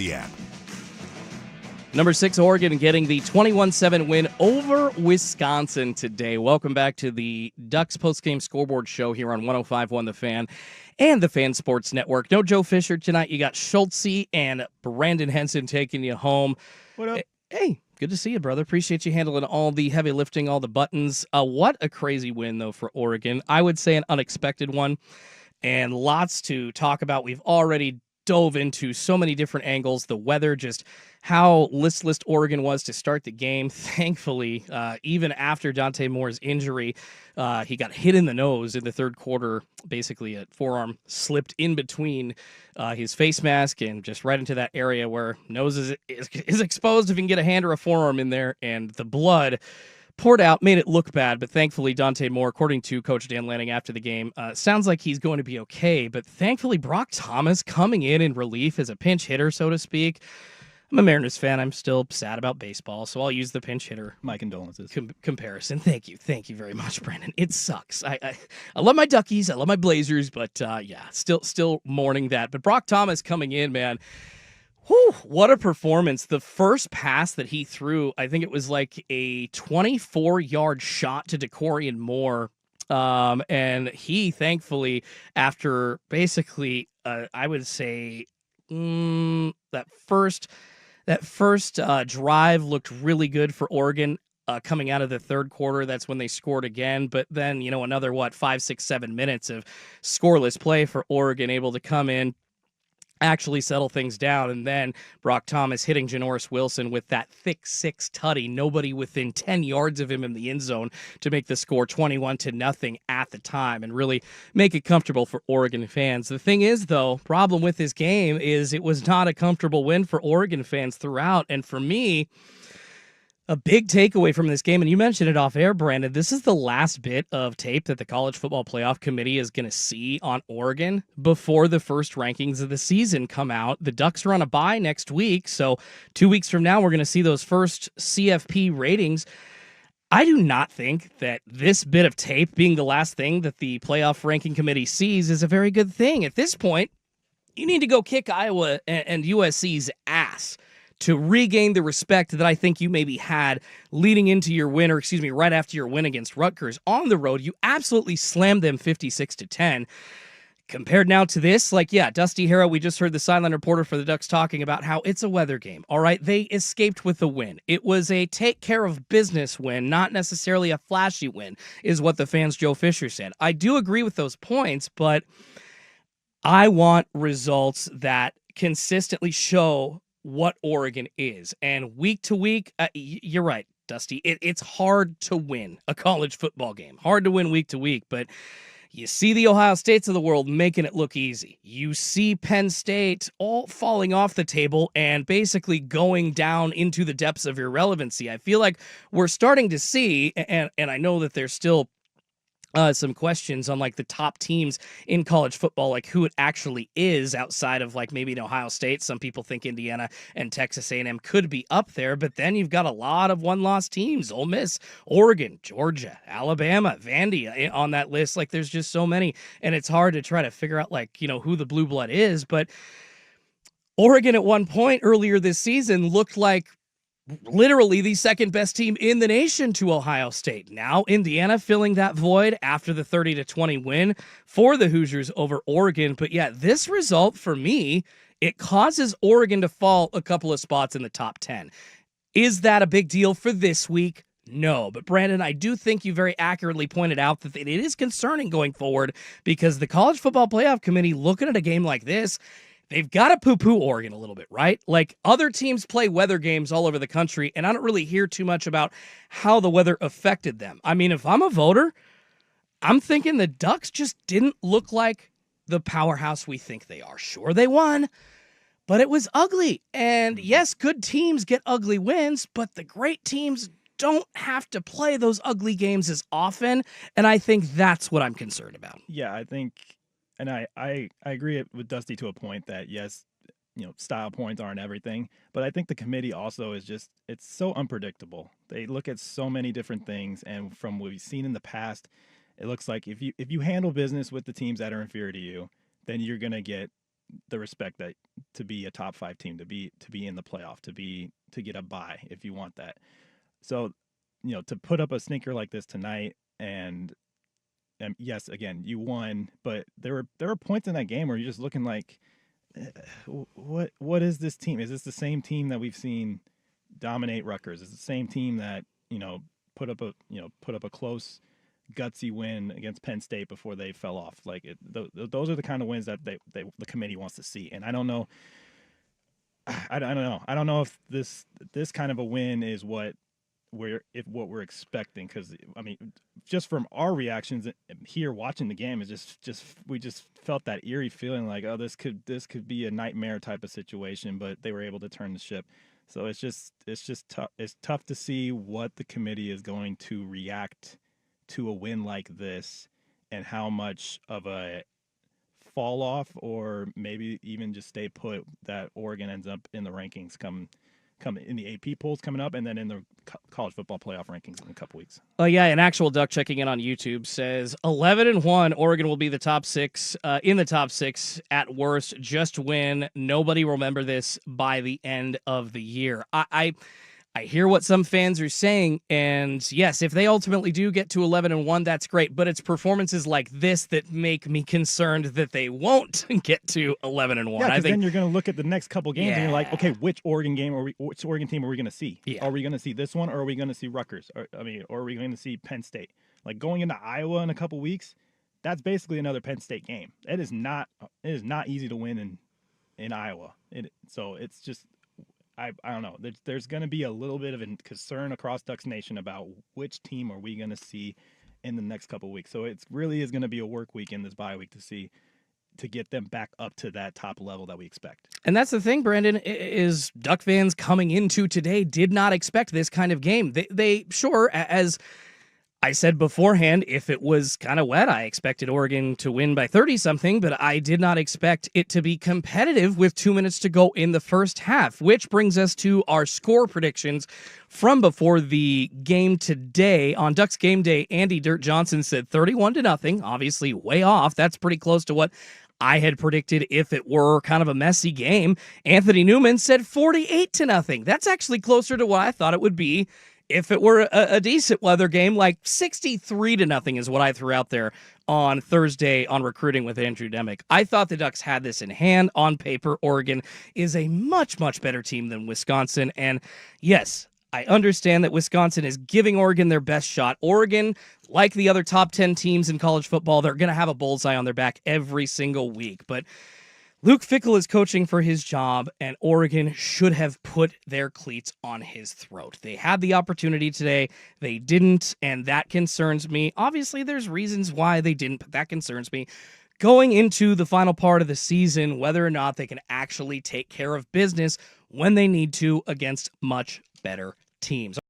the app. Number 6, Oregon getting the 21-7 win over Wisconsin today. Welcome back to the Ducks postgame scoreboard show here on 105.1 The Fan and the Fan Sports Network. No Joe Fisher tonight. You got Schultze and Brandon Henson taking you home. What up? Hey, good to see you, brother. Appreciate you handling all the heavy lifting, all the buttons. What a crazy win, though, for Oregon. I would say an unexpected one, and lots to talk about. We've already dove into so many different angles. The weather, just how listless Oregon was to start the game. Thankfully, even after Dante Moore's injury, he got hit in the nose in the third quarter. Basically, a forearm slipped in between his face mask and just right into that area where nose is exposed if you can get a hand or a forearm in there, and the blood poured out, made it look bad, but thankfully Dante Moore, according to Coach Dan Lanning after the game, sounds like he's going to be okay, but thankfully Brock Thomas coming in relief as a pinch hitter, so to speak. I'm a Mariners fan. I'm still sad about baseball, so I'll use the pinch hitter. My condolences. Comparison. Thank you very much, Brandon. It sucks. I love my Duckies. I love my Blazers, but yeah, still mourning that. But Brock Thomas coming in, man. Whew, what a performance. The first pass that he threw, I think it was like a 24-yard shot to Decorian Moore. And he, thankfully, after basically, I would say, that first drive looked really good for Oregon. Coming out of the third quarter, that's when they scored again. But then, another, 5, 6, 7 minutes of scoreless play for Oregon, able to come in, actually settle things down, and then Brock Thomas hitting Janoris Wilson with that thick 6 tutty, nobody within 10 yards of him in the end zone to make the score 21-0 at the time and really make it comfortable for Oregon fans. The thing is, though, problem with this game is it was not a comfortable win for Oregon fans throughout, and for me, a big takeaway from this game, and you mentioned it off air, Brandon, this is the last bit of tape that the College Football Playoff Committee is going to see on Oregon before the first rankings of the season come out. The Ducks are on a bye next week, so 2 weeks from now, we're going to see those first CFP ratings. I do not think that this bit of tape being the last thing that the Playoff Ranking Committee sees is a very good thing. At this point, you need to go kick Iowa and USC's ass to regain the respect that I think you maybe had leading into your win, or right after your win against Rutgers on the road. You absolutely slammed them 56-10. Compared now to this, Dusty Harrow, we just heard the sideline reporter for the Ducks talking about how it's a weather game. All right, they escaped with a win. It was a take care of business win, not necessarily a flashy win, is what the fans Joe Fisher said. I do agree with those points, but I want results that consistently show what Oregon is. And week to week, you're right, Dusty, it's hard to win a college football game. Hard to win week to week, but you see the Ohio States of the world making it look easy. You see Penn State all falling off the table and basically going down into the depths of irrelevancy. I feel like we're starting to see, and I know that there's still some questions on the top teams in college football, who it actually is outside of maybe in Ohio State. Some people think Indiana and Texas A&M could be up there, but then you've got a lot of one-loss teams: Ole Miss, Oregon, Georgia, Alabama, Vandy on that list. There's just so many, and it's hard to try to figure out who the blue blood is. But Oregon at one point earlier this season looked like literally the second best team in the nation to Ohio State. Now Indiana filling that void after the 30-20 win for the Hoosiers over Oregon. But yeah, this result for me, it causes Oregon to fall a couple of spots in the top 10. Is that a big deal for this week? No. But Brandon, I do think you very accurately pointed out that it is concerning going forward, because the College Football Playoff Committee, looking at a game like this, they've got to poo-poo Oregon a little bit, right? Other teams play weather games all over the country, and I don't really hear too much about how the weather affected them. I mean, if I'm a voter, I'm thinking the Ducks just didn't look like the powerhouse we think they are. Sure, they won, but it was ugly. And yes, good teams get ugly wins, but the great teams don't have to play those ugly games as often, and I think that's what I'm concerned about. Yeah, I think... And I agree with Dusty to a point that, yes, style points aren't everything. But I think the committee also is just, it's so unpredictable. They look at so many different things. And from what we've seen in the past, it looks like if you handle business with the teams that are inferior to you, then you're going to get the respect that to be a top 5 team, to be in the playoff, to get a bye if you want that. So, to put up a stinker like this tonight, and yes, again, you won, but there were points in that game where you're just looking like, what is this team? Is this the same team that we've seen dominate Rutgers? Is it the same team that put up a close, gutsy win against Penn State before they fell off? Like those are the kind of wins that the committee wants to see. And I don't know. I don't know. I don't know if this kind of a win is what we're expecting, because I mean, just from our reactions here watching the game, is we just felt that eerie feeling like, oh, this could be a nightmare type of situation, but they were able to turn the ship. So it's just tough. It's tough to see what the committee is going to react to a win like this, and how much of a fall off, or maybe even just stay put, that Oregon ends up in the rankings come in the AP polls coming up, and then in the college football playoff rankings in a couple weeks. Oh yeah, an actual duck checking in on YouTube says 11-1. Oregon will be the top 6 in the top 6 at worst. Just win. Nobody will remember this by the end of the year. I hear what some fans are saying, and yes, if they ultimately do get to 11-1, that's great. But it's performances like this that make me concerned that they won't get to 11-1. Yeah, I think then you're going to look at the next couple games and you're like, okay, which Oregon team are we going to see? Yeah. Are we going to see this one, or are we going to see Rutgers? Or are we going to see Penn State? Like going into Iowa in a couple weeks, that's basically another Penn State game. It is not easy to win in Iowa. So it's just. I don't know. There's going to be a little bit of a concern across Ducks Nation about which team are we going to see in the next couple of weeks. So it really is going to be a work week in this bye week to get them back up to that top level that we expect. And that's the thing, Brandon, is Duck fans coming into today did not expect this kind of game. They sure, as I said beforehand, if it was kind of wet, I expected Oregon to win by 30-something, but I did not expect it to be competitive with 2 minutes to go in the first half, which brings us to our score predictions from before the game today. On Ducks Game Day, Andy Dirt Johnson said 31-0, obviously way off. That's pretty close to what I had predicted if it were kind of a messy game. Anthony Newman said 48-0. That's actually closer to what I thought it would be if it were a decent weather game. Like 63-0 is what I threw out there on Thursday on Recruiting with Andrew Demick. I thought the Ducks had this in hand. On paper, Oregon is a much, much better team than Wisconsin. And yes, I understand that Wisconsin is giving Oregon their best shot. Oregon, like the other top 10 teams in college football, they're going to have a bullseye on their back every single week. But Luke Fickell is coaching for his job, and Oregon should have put their cleats on his throat. They had the opportunity today. They didn't, and that concerns me. Obviously, there's reasons why they didn't, but that concerns me. Going into the final part of the season, whether or not they can actually take care of business when they need to against much better teams.